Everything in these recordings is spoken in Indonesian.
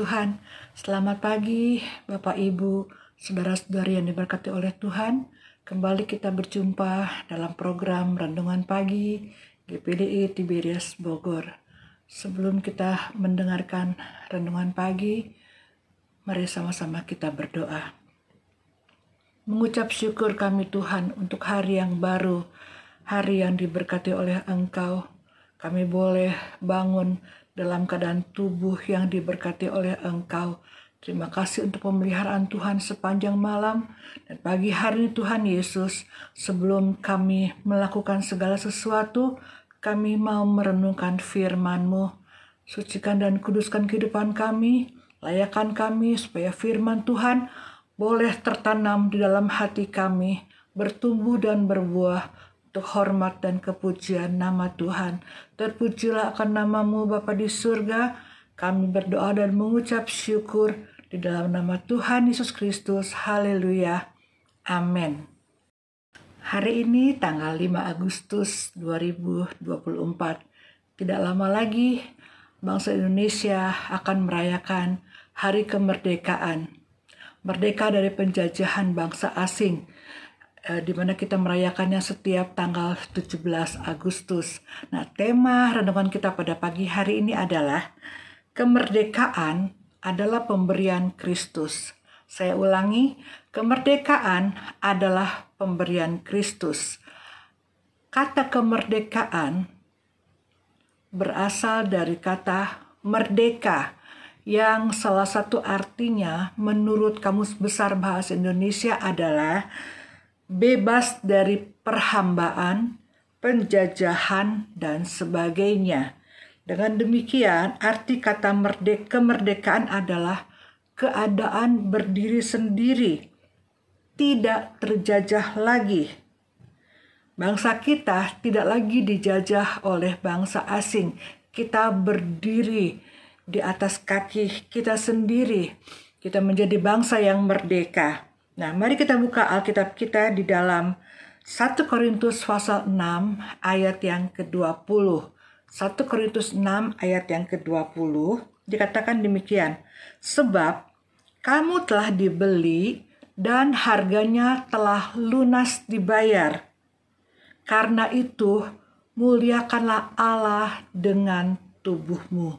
Tuhan. Selamat pagi Bapak Ibu, saudara-saudari yang diberkati oleh Tuhan. Kembali kita berjumpa dalam program Renungan Pagi GPDI Tiberias Bogor. Sebelum kita mendengarkan Renungan Pagi, mari sama-sama kita berdoa. Mengucap syukur kami Tuhan untuk hari yang baru, hari yang diberkati oleh Engkau. Kami boleh bangun dalam keadaan tubuh yang diberkati oleh Engkau. Terima kasih untuk pemeliharaan Tuhan sepanjang malam dan pagi hari ini Tuhan Yesus. Sebelum kami melakukan segala sesuatu, kami mau merenungkan firman-Mu. Sucikan dan kuduskan kehidupan kami, layakan kami supaya firman Tuhan boleh tertanam di dalam hati kami, bertumbuh dan berbuah untuk hormat dan kepujian nama Tuhan. Terpujilah akan nama-Mu Bapa di surga. Kami berdoa dan mengucap syukur di dalam nama Tuhan Yesus Kristus. Haleluya. Amin. Hari ini tanggal 5 Agustus 2024. Tidak lama lagi bangsa Indonesia akan merayakan Hari Kemerdekaan. Merdeka dari penjajahan bangsa asing, di mana kita merayakannya setiap tanggal 17 Agustus. Nah, tema renungan kita pada pagi hari ini adalah kemerdekaan adalah pemberian Kristus. Saya ulangi, kemerdekaan adalah pemberian Kristus. Kata kemerdekaan berasal dari kata merdeka, yang salah satu artinya menurut Kamus Besar Bahasa Indonesia adalah bebas dari perhambaan, penjajahan, dan sebagainya. Dengan demikian, arti kata kemerdekaan adalah keadaan berdiri sendiri, tidak terjajah lagi. Bangsa kita tidak lagi dijajah oleh bangsa asing. Kita berdiri di atas kaki kita sendiri. Kita menjadi bangsa yang merdeka. Nah, mari kita buka Alkitab kita di dalam 1 Korintus pasal 6 ayat yang ke-20. 1 Korintus 6 ayat yang ke-20 dikatakan demikian. Sebab kamu telah dibeli dan harganya telah lunas dibayar. Karena itu muliakanlah Allah dengan tubuhmu.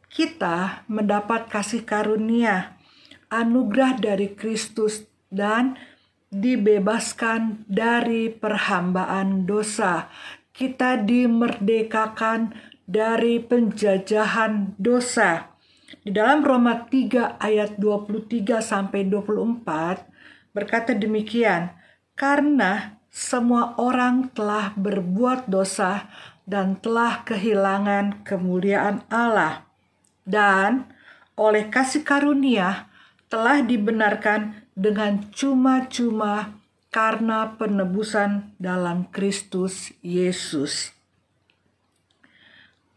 Kita mendapat kasih karunia, anugerah dari Kristus dan dibebaskan dari perhambaan dosa. Kita dimerdekakan dari penjajahan dosa. Di dalam Roma 3 ayat 23 sampai 24 berkata demikian, karena semua orang telah berbuat dosa dan telah kehilangan kemuliaan Allah, dan oleh kasih karunia telah dibenarkan dengan cuma-cuma karena penebusan dalam Kristus Yesus.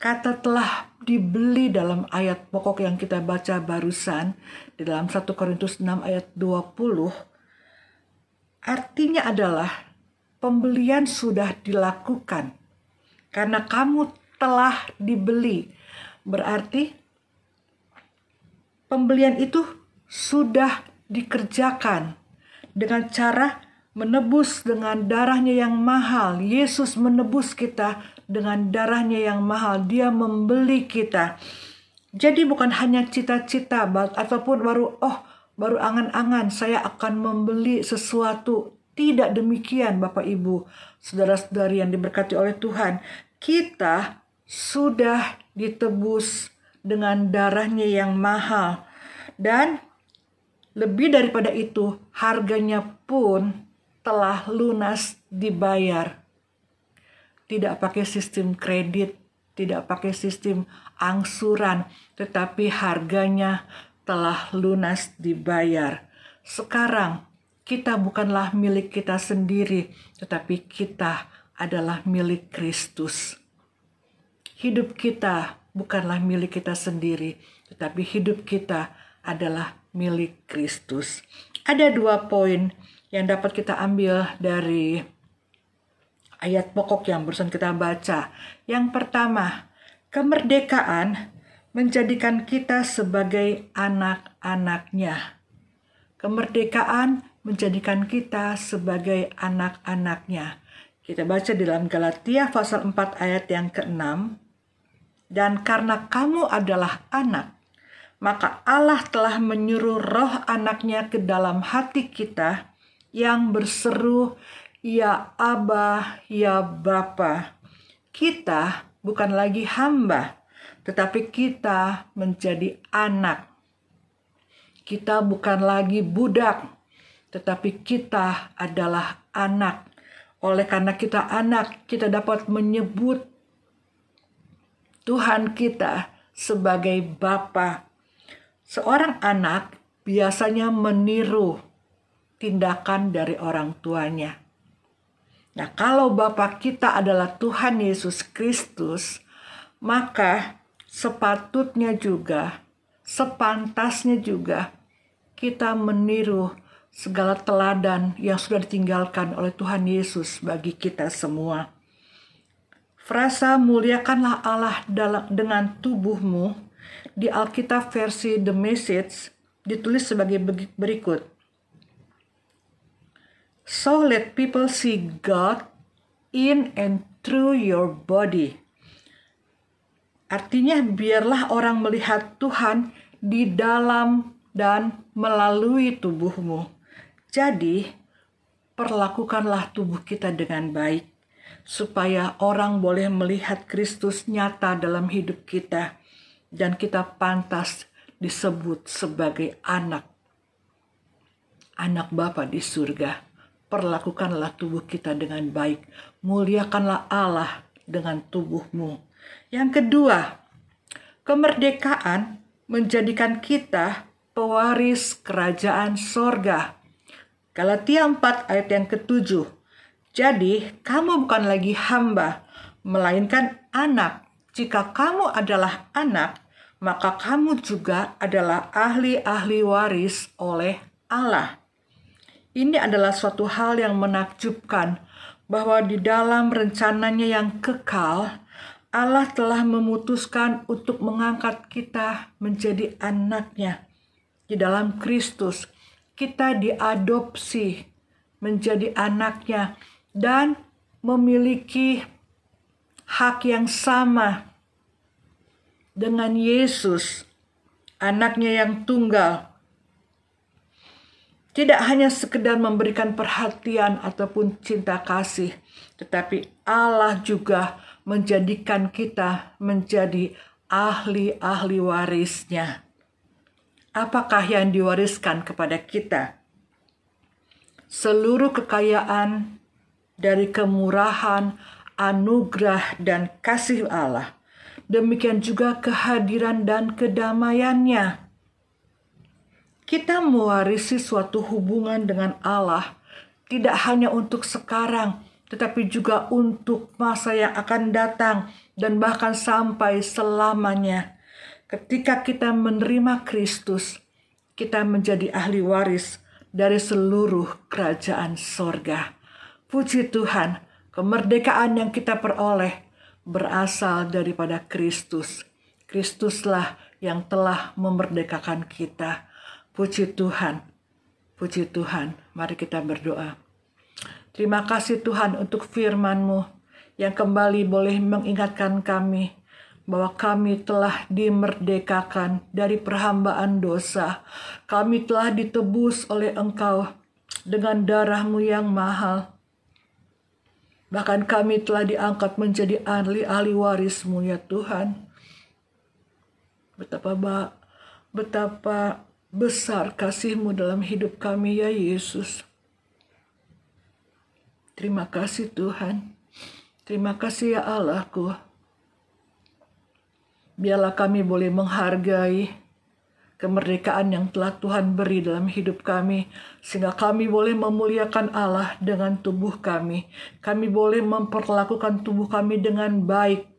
Kata telah dibeli dalam ayat pokok yang kita baca barusan di dalam 1 Korintus 6 ayat 20 artinya adalah pembelian sudah dilakukan karena kamu telah dibeli. Berarti pembelian itu sudah dikerjakan dengan cara menebus dengan darahnya yang mahal. Yesus menebus kita dengan darahnya yang mahal. Dia membeli kita. Jadi bukan hanya cita-cita ataupun baru angan-angan saya akan membeli sesuatu. Tidak demikian Bapak Ibu, saudara-saudari yang diberkati oleh Tuhan. Kita sudah ditebus dengan darahnya yang mahal. Dan lebih daripada itu, harganya pun telah lunas dibayar. Tidak pakai sistem kredit, tidak pakai sistem angsuran, tetapi harganya telah lunas dibayar. Sekarang kita bukanlah milik kita sendiri, tetapi kita adalah milik Kristus. Hidup kita bukanlah milik kita sendiri, tetapi hidup kita adalah milik Kristus. Ada 2 poin yang dapat kita ambil dari ayat pokok yang barusan kita baca. Yang pertama, kemerdekaan menjadikan kita sebagai anak-anaknya. Kemerdekaan menjadikan kita sebagai anak-anaknya. Kita baca di dalam Galatia pasal 4 ayat yang ke-6. Dan karena kamu adalah anak, maka Allah telah menyuruh roh anaknya ke dalam hati kita yang berseru, ya Aba, ya Bapa. Kita bukan lagi hamba, tetapi kita menjadi anak. Kita bukan lagi budak, tetapi kita adalah anak. Oleh karena kita anak, kita dapat menyebut Tuhan kita sebagai Bapa. Seorang anak biasanya meniru tindakan dari orang tuanya. Nah, kalau Bapa kita adalah Tuhan Yesus Kristus, maka sepatutnya juga, sepantasnya juga kita meniru segala teladan yang sudah ditinggalkan oleh Tuhan Yesus bagi kita semua. Frasa muliakanlah Allah dengan tubuhmu di Alkitab versi The Message ditulis sebagai berikut. So let people see God in and through your body. Artinya biarlah orang melihat Tuhan di dalam dan melalui tubuhmu. Jadi perlakukanlah tubuh kita dengan baik, supaya orang boleh melihat Kristus nyata dalam hidup kita dan kita pantas disebut sebagai anak Bapa di surga. Perlakukanlah tubuh kita dengan baik, muliakanlah Allah dengan tubuhmu. Yang kedua, kemerdekaan menjadikan kita pewaris kerajaan sorga. Galatia 4 ayat yang ke-7. Jadi, kamu bukan lagi hamba, melainkan anak. Jika kamu adalah anak, maka kamu juga adalah ahli-ahli waris oleh Allah. Ini adalah suatu hal yang menakjubkan, bahwa di dalam rencananya yang kekal, Allah telah memutuskan untuk mengangkat kita menjadi anaknya. Di dalam Kristus, kita diadopsi menjadi anaknya, dan memiliki hak yang sama dengan Yesus, anaknya yang tunggal. Tidak hanya sekedar memberikan perhatian ataupun cinta kasih, tetapi Allah juga menjadikan kita menjadi ahli-ahli warisnya. Apakah yang diwariskan kepada kita? Seluruh kekayaan dari kemurahan, anugerah, dan kasih Allah. Demikian juga kehadiran dan kedamaiannya. Kita mewarisi suatu hubungan dengan Allah, tidak hanya untuk sekarang, tetapi juga untuk masa yang akan datang, dan bahkan sampai selamanya. Ketika kita menerima Kristus, kita menjadi ahli waris dari seluruh kerajaan sorga. Puji Tuhan, kemerdekaan yang kita peroleh berasal daripada Kristus. Kristuslah yang telah memerdekakan kita. Puji Tuhan, puji Tuhan. Mari kita berdoa. Terima kasih Tuhan untuk firman-Mu yang kembali boleh mengingatkan kami bahwa kami telah dimerdekakan dari perhambaan dosa. Kami telah ditebus oleh Engkau dengan darah-Mu yang mahal. Bahkan kami telah diangkat menjadi ahli-ahli waris-Mu ya Tuhan. Betapa besar kasih-Mu dalam hidup kami ya Yesus. Terima kasih Tuhan. Terima kasih ya Allahku. Biarlah kami boleh menghargai kemerdekaan yang telah Tuhan beri dalam hidup kami, sehingga kami boleh memuliakan Allah dengan tubuh kami. Kami boleh memperlakukan tubuh kami dengan baik,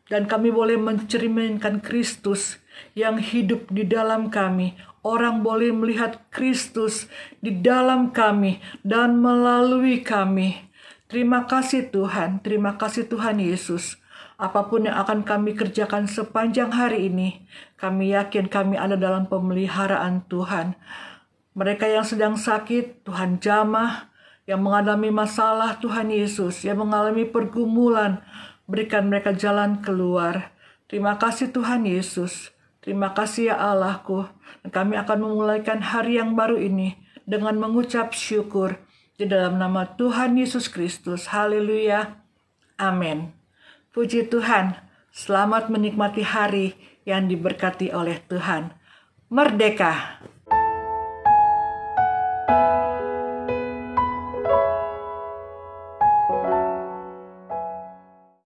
dan kami boleh mencerminkan Kristus yang hidup di dalam kami. Orang boleh melihat Kristus di dalam kami dan melalui kami. Terima kasih Tuhan, terima kasih Tuhan Yesus. Apapun yang akan kami kerjakan sepanjang hari ini, kami yakin kami ada dalam pemeliharaan Tuhan. Mereka yang sedang sakit, Tuhan jamah. Yang mengalami masalah, Tuhan Yesus. Yang mengalami pergumulan, berikan mereka jalan keluar. Terima kasih Tuhan Yesus. Terima kasih ya Allahku. Dan kami akan memulaikan hari yang baru ini dengan mengucap syukur. Di dalam nama Tuhan Yesus Kristus. Haleluya. Amin. Puji Tuhan. Selamat menikmati hari yang diberkati oleh Tuhan. Merdeka!